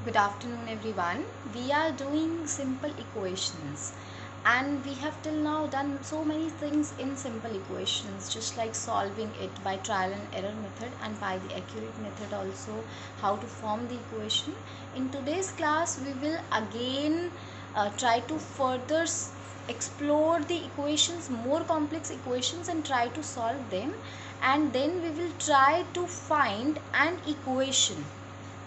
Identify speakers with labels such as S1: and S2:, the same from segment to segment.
S1: Good afternoon, everyone. We are doing simple equations, and we have till now done so many things in simple equations, just like solving it by trial and error method and by the accurate method also, how to form the equation. In today's class, we will again try to further explore the equations, more complex equations, and try to solve them, and then we will try to find an equation,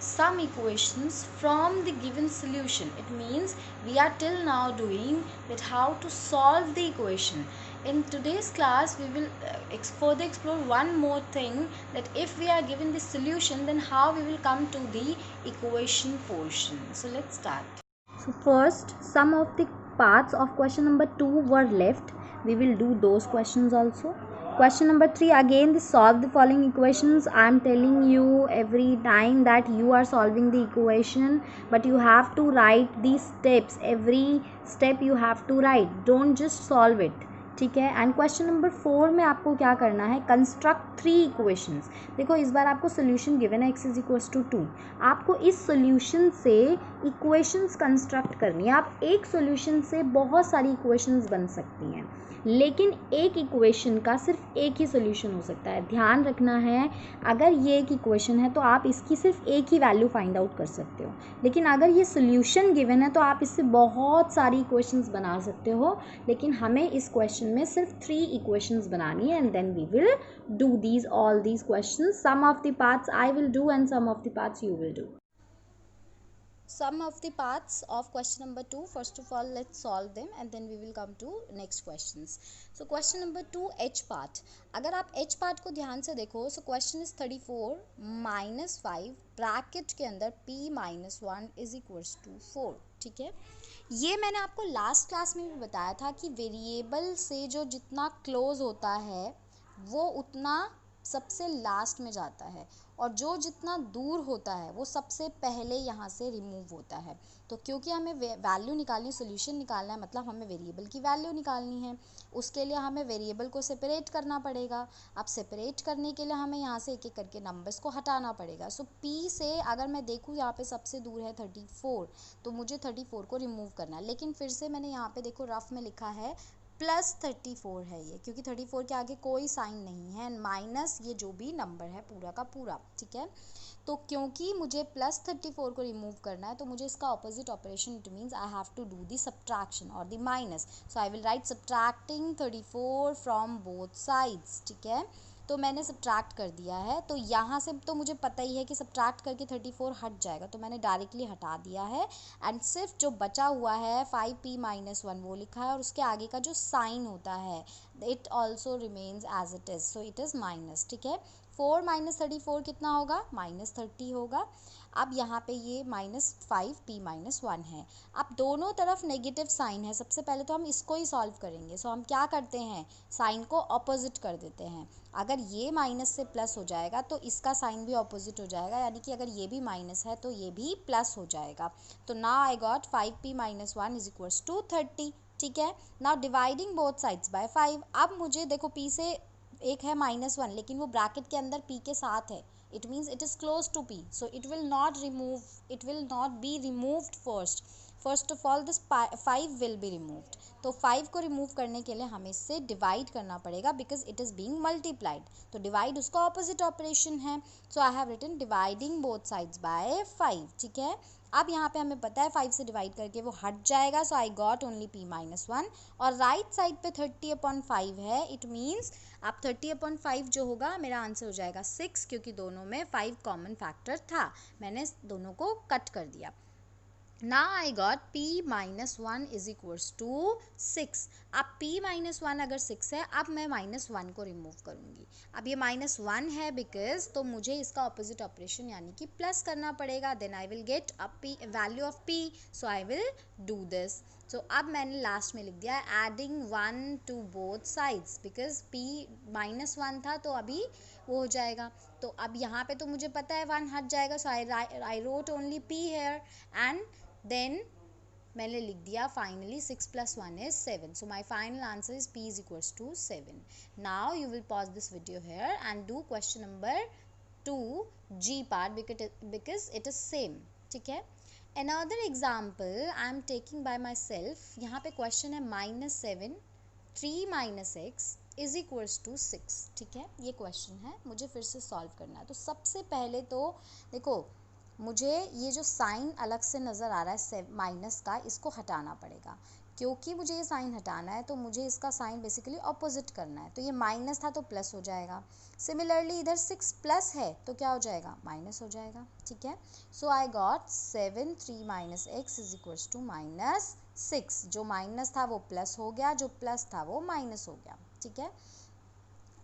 S1: some equations from the given solution. It means we are till now doing that how to solve the equation. In today's class we will further explore one more thing, that if we are given the solution, then how we will come to the equation portion. So let's start. So first, some of the parts of question number 2 were left. We will do those questions also. Question number 3, again the solve the following equations. I am telling you every time that you are solving the equation, but you have to write the steps. Every step you have to write, don't just solve it. ठीक है. And question number 4 में आपको क्या करना है, construct 3 equations. देखो इस बार आपको सोल्यूशन गिवन है x इज इक्वल्स टू 2. आपको इस सोल्यूशन से इक्वेशंस कंस्ट्रक्ट करनी है. आप एक सोल्यूशन से बहुत सारी इक्वेशंस बन सकती हैं, लेकिन एक इक्वेशन का सिर्फ एक ही सोल्यूशन हो सकता है. ध्यान रखना है, अगर ये एक इक्वेशन है तो आप इसकी सिर्फ एक ही वैल्यू फाइंड आउट कर सकते हो, लेकिन अगर ये सोल्यूशन गिवन है तो आप इससे बहुत सारी इक्वेशंस बना सकते हो. लेकिन हमें इस क्वेश्चन में सिर्फ 3 इक्वेशंस बनानी है, and then we will do these all these questions. Some of the parts I will do and some of the parts you will do. Some of the parts of question number 2, first of all let's solve them and then we will come to next questions. So question number 2, h part. अगर आप h part को ध्यान से देखो, so question is 34 minus 5 bracket के अंदर p minus 1 is equals to 4. ठीक है, ये मैंने आपको लास्ट क्लास में भी बताया था कि वेरिएबल से जो जितना क्लोज होता है वो उतना सबसे लास्ट में जाता है, और जो जितना दूर होता है वो सबसे पहले यहाँ से रिमूव होता है. तो क्योंकि हमें वैल्यू निकालनी, सोल्यूशन निकालना है, मतलब हमें वेरिएबल की वैल्यू निकालनी है, उसके लिए हमें वेरिएबल को सेपरेट करना पड़ेगा. अब सेपरेट करने के लिए हमें यहाँ से एक एक करके नंबर्स को हटाना पड़ेगा. सो p से अगर मैं देखूँ यहाँ पे सबसे दूर है 34, तो मुझे 34 को रिमूव करना है. लेकिन फिर से मैंने यहाँ पे देखो रफ में लिखा है +34 है ये, क्योंकि 34 के आगे कोई साइन नहीं है, माइनस ये जो भी नंबर है पूरा का पूरा. ठीक है, तो क्योंकि मुझे +34 को रिमूव करना है तो मुझे इसका opposite operation, it means I have to do the subtraction और the minus. So I will write subtracting 34 from both sides. ठीक है, तो मैंने सब्ट्रैक्ट कर दिया है. तो यहाँ से तो मुझे पता ही है कि सब्ट्रैक्ट करके 34 हट जाएगा, तो मैंने डायरेक्टली हटा दिया है. एंड सिर्फ जो बचा हुआ है 5p - 1 वो लिखा है, और उसके आगे का जो साइन होता है it also remains as it is, so it is minus. ठीक है, 4 - 34 कितना होगा, -30 होगा. अब यहाँ पे ये -5p - 1 है. अब दोनों तरफ नेगेटिव साइन है. सबसे पहले तो हम इसको ही सॉल्व करेंगे. सो हम क्या करते हैं, साइन को ऑपोजिट कर देते हैं. अगर ये माइनस से प्लस हो जाएगा तो इसका साइन भी ऑपोजिट हो जाएगा, यानी कि अगर ये भी माइनस है तो ये भी प्लस हो जाएगा. तो now I got 5p - 1 is equals to 30. ठीक है, now dividing both sides by 5. अब मुझे देखो p से एक है -1, लेकिन वो ब्रैकेट के अंदर p के साथ है. It means it is close to p, so it will not be removed first. First of all this 5 will be removed. तो 5 को रिमूव करने के लिए हमें इससे डिवाइड करना पड़ेगा, because it is being multiplied. तो डिवाइड उसका ऑपोजिट ऑपरेशन है. So I have written dividing both sides by 5. ठीक है, अब यहाँ पे हमें पता है 5 से डिवाइड करके वो हट जाएगा. So I got only p - 1, और राइट साइड पे 30/5 है. इट मीन्स अब 30/5 जो होगा मेरा आंसर हो जाएगा 6, क्योंकि दोनों में 5 कॉमन फैक्टर था. मैंने दोनों को कट कर दिया. Now I got p - 1 is equals to 6. अब p - 1 अगर 6 है, अब मैं -1 को रिमूव करूँगी. अब ये -1 है बिकॉज, तो मुझे इसका ऑपोजिट ऑपरेशन यानी कि प्लस करना पड़ेगा. Then I will get a p value of p. So I will do this. So अब मैंने लास्ट में लिख दिया adding 1 to both sides, because p -1 था तो अभी वो हो जाएगा. तो अब यहाँ पे तो मुझे पता है 1 हट जाएगा. So I wrote only p here, and then मैंने लिख दिया finally 6 + 1 is 7. So my final answer is p is equals to 7. Now you will pause this video here and do question number 2 g part because it is same. ठीक है, Another example I am taking by myself. यहाँ पे question है -7 3 minus x is equals to 6। ठीक है, ये question है, मुझे फिर से सॉल्व करना है। तो सबसे पहले तो देखो, मुझे ये जो साइन अलग से नज़र आ रहा है माइनस का, इसको हटाना पड़ेगा। क्योंकि मुझे ये साइन हटाना है तो मुझे इसका साइन बेसिकली ऑपोजिट करना है। तो ये माइनस था तो प्लस हो जाएगा। सिमिलरली इधर 6 प्लस है तो क्या हो जाएगा, माइनस हो जाएगा। ठीक है, so I got 7 3 minus x is equals to -6। जो माइनस था वो प्लस हो गया, जो प्लस था वो माइनस हो गया। ठीक है,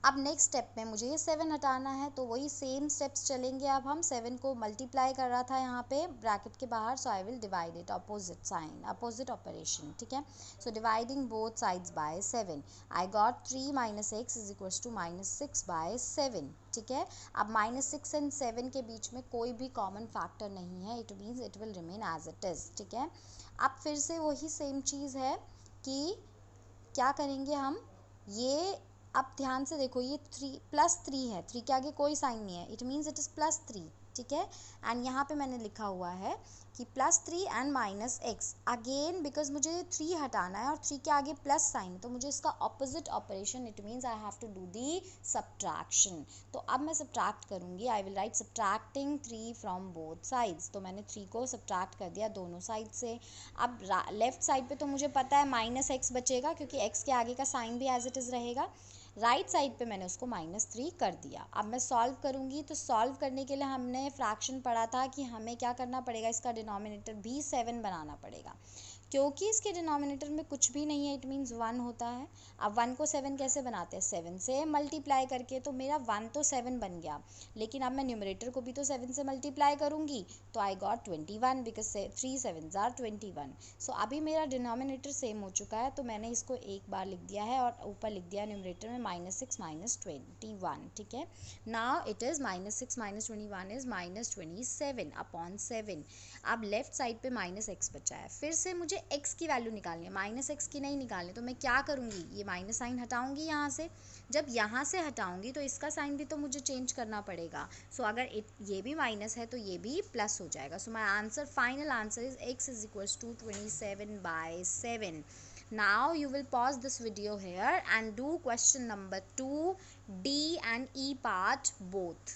S1: अब नेक्स्ट स्टेप में मुझे ये 7 हटाना है, तो वही सेम स्टेप्स चलेंगे। अब हम 7 को मल्टीप्लाई कर रहा था यहाँ पे ब्रैकेट के बाहर, so I will divide it, opposite sign, opposite operation. ठीक है, so dividing both sides by 7, I got 3 minus x is equals to -6 by 7। ठीक है, अब -6 एंड 7 के बीच में कोई भी कॉमन फैक्टर नहीं है, it means it will remain as it is. ठीक है, अब फिर से वही सेम चीज़ है कि क्या करेंगे हम, ये अब ध्यान से देखो, ये 3 +3 है, 3 के आगे कोई साइन नहीं है, इट मीन्स इट इज़ +3। ठीक है, एंड यहाँ पे मैंने लिखा हुआ है कि +3 एंड -x अगेन, बिकॉज मुझे 3 हटाना है और 3 के आगे प्लस साइन है, तो मुझे इसका opposite operation, it means I have to do the subtraction. तो अब मैं सब्ट्रैक्ट करूँगी, I will write subtracting 3 from both sides. तो मैंने 3 को सब्ट्रैक्ट कर दिया दोनों साइड से। अब लेफ्ट साइड पे तो मुझे पता है -x बचेगा, क्योंकि x के आगे का साइन भी एज इट इज़ रहेगा। राइट साइड पे मैंने उसको -3 कर दिया। अब मैं सॉल्व करूँगी, तो सॉल्व करने के लिए हमने फ्रैक्शन पढ़ा था कि हमें क्या करना पड़ेगा, इसका डिनोमिनेटर भी 7 बनाना पड़ेगा। क्योंकि इसके डिनोमिनेटर में कुछ भी नहीं है, इट मीन्स 1 होता है। अब 1 को 7 कैसे बनाते हैं, 7 से मल्टीप्लाई करके। तो मेरा 1 तो 7 बन गया, लेकिन अब मैं न्यूमरेटर को भी तो 7 से मल्टीप्लाई करूँगी, तो I got 21, because 3 7s are 21। So अभी मेरा डिनोमिनेटर सेम हो चुका है, तो मैंने इसको एक बार लिख दिया है और ऊपर लिख दिया न्यूमरेटर में -6 -21। ठीक है, now it is -6 -21 is -27 upon 7। अब लेफ्ट साइड पे -x बचा है, फिर से मुझे x की वैल्यू निकालनी है, -x की नहीं निकालनी। तो मैं क्या करूँगी, ये माइनस साइन हटाऊँगी यहाँ से। जब यहाँ से हटाऊँगी तो इसका साइन भी तो मुझे चेंज करना पड़ेगा। सो अगर ये भी माइनस है तो ये भी प्लस हो जाएगा। So my answer, final answer is x is equals to 27/7। Now you will pause this video here and do question number 2, D and E part both.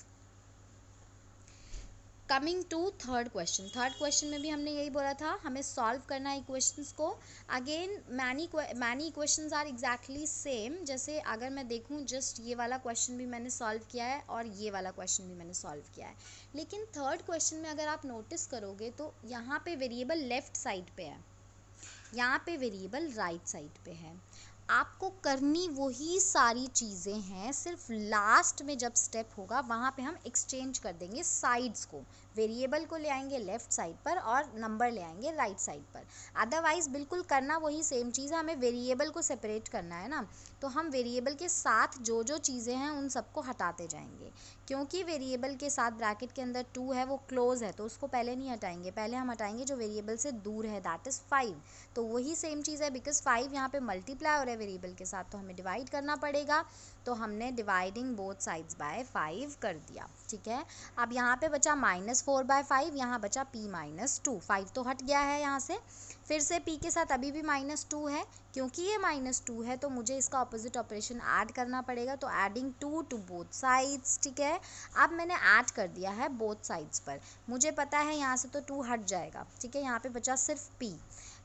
S1: Coming to third question में भी हमने यही बोला था, हमें solve करना है equations को। Again many equations are exactly same. जैसे अगर मैं देखूं, जस्ट ये वाला क्वेश्चन भी मैंने सॉल्व किया है और ये वाला क्वेश्चन भी मैंने सॉल्व किया है, लेकिन थर्ड क्वेश्चन में अगर आप नोटिस करोगे तो यहाँ पे वेरिएबल लेफ्ट साइड पे है, यहाँ पे वेरिएबल राइट साइड पे है। आपको करनी वही सारी चीज़ें हैं, सिर्फ लास्ट में जब स्टेप होगा वहाँ पे हम एक्सचेंज कर देंगे साइड्स को। वेरिएबल को ले आएंगे लेफ़्ट साइड पर और नंबर ले आएंगे राइट साइड पर। अदरवाइज़ बिल्कुल करना वही सेम चीज़ है, हमें वेरिएबल को सेपरेट करना है ना, तो हम वेरिएबल के साथ जो जो चीज़ें हैं उन सबको हटाते जाएंगे। क्योंकि वेरिएबल के साथ ब्रैकेट के अंदर 2 है, वो क्लोज है, तो उसको पहले नहीं हटाएंगे, पहले हम हटाएंगे जो वेरिएबल से दूर है, दैट इज़ 5। तो वही सेम चीज़ है, बिकॉज 5 यहाँ पे मल्टीप्लाई हो रहा है वेरिएबल के साथ, तो हमें डिवाइड करना पड़ेगा। तो हमने डिवाइडिंग बोथ साइड्स बाय 5 कर दिया। ठीक है, अब यहाँ पे बचा -4/5, यहाँ बचा p-2। 5 तो हट गया है यहाँ से, फिर से p के साथ अभी भी -2 है। क्योंकि ये -2 है तो मुझे इसका ऑपोजिट ऑपरेशन ऐड करना पड़ेगा, तो एडिंग 2 टू बोथ साइड्स। ठीक है, अब मैंने ऐड कर दिया है बोथ साइड्स पर, मुझे पता है यहाँ से तो 2 हट जाएगा। ठीक है, यहाँ पे बचा सिर्फ p,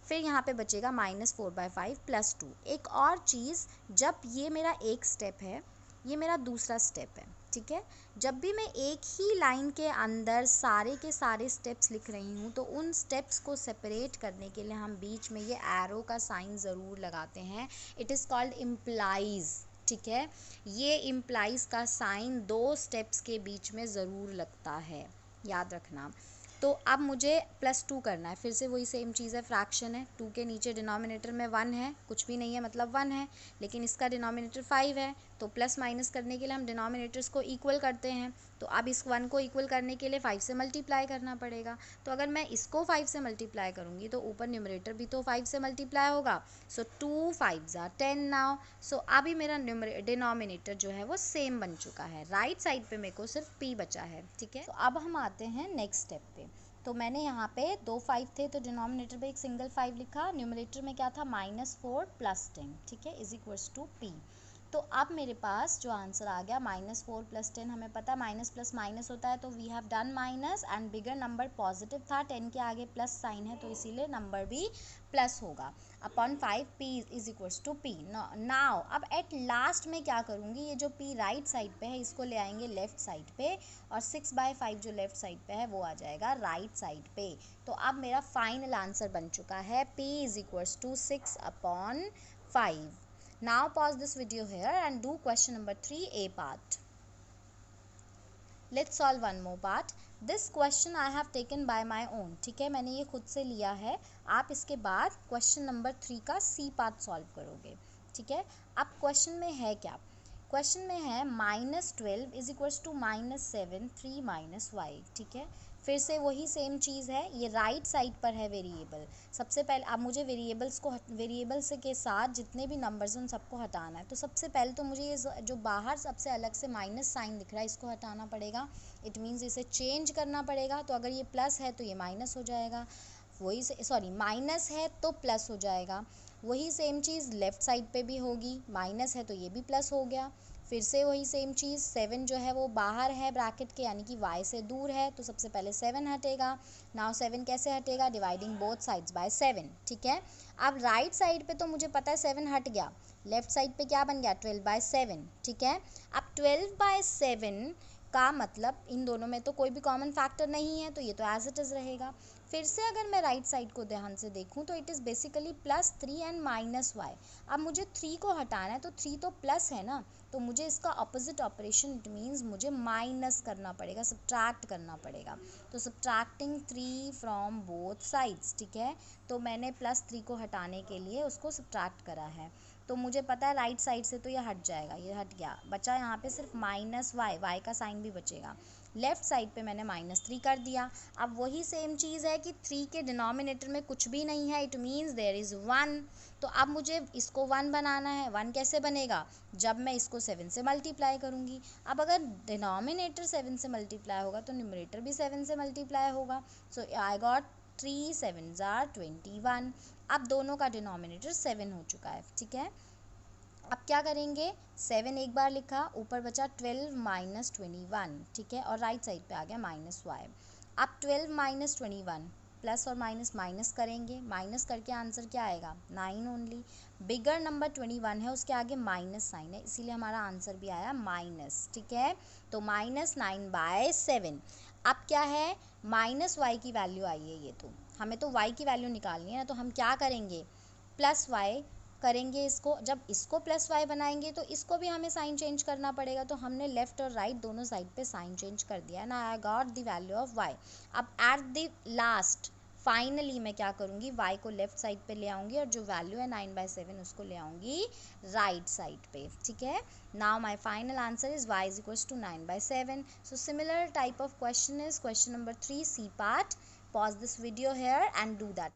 S1: फिर यहाँ पे बचेगा -4/5 + 2। एक और चीज़, जब ये मेरा एक स्टेप है, ये मेरा दूसरा स्टेप है। ठीक है, जब भी मैं एक ही लाइन के अंदर सारे के सारे स्टेप्स लिख रही हूँ, तो उन स्टेप्स को सेपरेट करने के लिए हम बीच में ये एरो का साइन ज़रूर लगाते हैं, इट इज़ कॉल्ड इम्प्लाइज। ठीक है, ये इम्प्लाइज का साइन 2 स्टेप्स के बीच में ज़रूर लगता है, याद रखना। तो अब मुझे +2 करना है, फिर से वही सेम चीज़ है, फ्रैक्शन है, 2 के नीचे डिनोमिनेटर में 1 है, कुछ भी नहीं है मतलब 1 है, लेकिन इसका डिनोमिनेटर 5 है, तो प्लस माइनस करने के लिए हम डिनोमिनेटर्स को इक्वल करते हैं। तो अब इस 1 को इक्वल करने के लिए 5 से मल्टीप्लाई करना पड़ेगा। तो अगर मैं इसको 5 से मल्टीप्लाई करूँगी तो ऊपर न्यूमरेटर भी तो 5 से मल्टीप्लाई होगा। सो 2 5s are 10 नाउ। सो अभी मेरा डिनोमिनेटर जो है वो सेम बन चुका है, राइट साइड पे मेरे को सिर्फ p बचा है। ठीक है, तो अब हम आते हैं नेक्स्ट स्टेप पे। तो मैंने यहाँ पे 2 5 थे तो डिनोमिनेटर पे एक सिंगल 5 लिखा, न्यूमरेटर में क्या था -4 + 10, ठीक है, = P। तो अब मेरे पास जो आंसर आ गया -4 + 10, हमें पता है माइनस प्लस माइनस होता है, तो we have done minus and bigger number positive था, 10 के आगे प्लस साइन है तो इसीलिए नंबर भी प्लस होगा अपॉन 5 P = P। नाउ अब एट लास्ट में क्या करूँगी, ये जो P राइट साइड पे है इसको ले आएंगे लेफ्ट साइड पे, और 6/5 जो लेफ्ट साइड पे है वो आ जाएगा राइट साइड पे। तो अब मेरा फाइनल आंसर बन चुका है P = 6/5। Now pause this video here and do question number 3A part. Let's solve one more part. This question I have taken by my own, ठीक है, मैंने ये खुद से लिया है। आप इसके बाद क्वेश्चन नंबर 3 का C पार्ट सॉल्व करोगे, ठीक है। अब क्वेश्चन में है क्या, क्वेश्चन में है -12 = -7 3 - y, ठीक है। फिर से वही सेम चीज़ है, ये राइट साइड पर है वेरिएबल। सबसे पहले अब मुझे वेरिएबल्स के साथ जितने भी नंबर्स हैं उन सबको हटाना है। तो सबसे पहले तो मुझे ये जो बाहर सबसे अलग से माइनस साइन दिख रहा है इसको हटाना पड़ेगा, इट मीन्स इसे चेंज करना पड़ेगा। तो अगर ये प्लस है तो ये माइनस हो जाएगा, वही से सॉरी माइनस है तो प्लस हो जाएगा। वही सेम चीज़ लेफ़्ट साइड पे भी होगी, माइनस है तो ये भी प्लस हो गया। फिर से वही सेम चीज़, 7 जो है वो बाहर है ब्रैकेट के यानी कि y से दूर है, तो सबसे पहले 7 हटेगा। नाउ 7 कैसे हटेगा, डिवाइडिंग बोथ साइड्स बाय 7, ठीक है। अब राइट साइड पे तो मुझे पता है 7 हट गया, लेफ्ट साइड पे क्या बन गया 12/7, ठीक है। अब 12/7 का मतलब इन दोनों में तो कोई भी कॉमन फैक्टर नहीं है, तो ये तो एज इट इज़ रहेगा। फिर से अगर मैं राइट साइड को ध्यान से देखूं तो it is basically +3 and -y। अब मुझे 3 को हटाना है, तो 3 तो प्लस है ना, तो मुझे इसका ऑपोजिट ऑपरेशन, इट मीन्स मुझे माइनस करना पड़ेगा, सब्ट्रैक्ट करना पड़ेगा। तो सब्ट्रैक्टिंग 3 फ्रॉम बोथ साइड्स, ठीक है। तो मैंने +3 को हटाने के लिए उसको सब्ट्रैक्ट करा है, तो मुझे पता है राइट साइड से तो ये हट जाएगा, ये हट गया, बचा यहाँ पे सिर्फ -y का साइन भी बचेगा। लेफ़्ट साइड पे मैंने -3 कर दिया। अब वही सेम चीज़ है कि 3 के डिनोमिनेटर में कुछ भी नहीं है, इट मीन्स देयर इज़ 1। तो अब मुझे इसको 1 बनाना है। 1 कैसे बनेगा, जब मैं इसको 7 से मल्टीप्लाई करूँगी। अब अगर डिनोमिनेटर 7 से मल्टीप्लाई होगा तो न्यूमरेटर भी 7 से मल्टीप्लाई होगा। सो आई गॉट 3 7s are 21। अब दोनों का डिनोमिनेटर 7 हो चुका है, ठीक है। अब क्या करेंगे, 7 एक बार लिखा, ऊपर बचा 12 - 21, ठीक है, और राइट साइड पे आ गया -y। अब 12 - 21 प्लस और माइनस माइनस करेंगे, माइनस करके आंसर क्या आएगा 9 ओनली। बिगर नंबर 21 है उसके आगे माइनस साइन है, इसीलिए हमारा आंसर भी आया माइनस, ठीक है। तो -9/7। अब क्या है, -y की वैल्यू आई है, ये तो हमें तो y की वैल्यू निकालनी है ना, तो हम क्या करेंगे +y करेंगे। इसको जब इसको +y बनाएंगे तो इसको भी हमें साइन चेंज करना पड़ेगा, तो हमने लेफ़्ट और राइट दोनों साइड पे साइन चेंज कर दिया है ना। I got the value of y। अब एट द लास्ट फाइनली मैं क्या करूँगी, y को लेफ़्ट साइड पे ले आऊँगी और जो वैल्यू है 9/7 उसको ले आऊँगी राइट साइड पे, ठीक है। Now my final answer is y = 9/7। So similar type of question is question number 3 C part. Pause this video here and do that.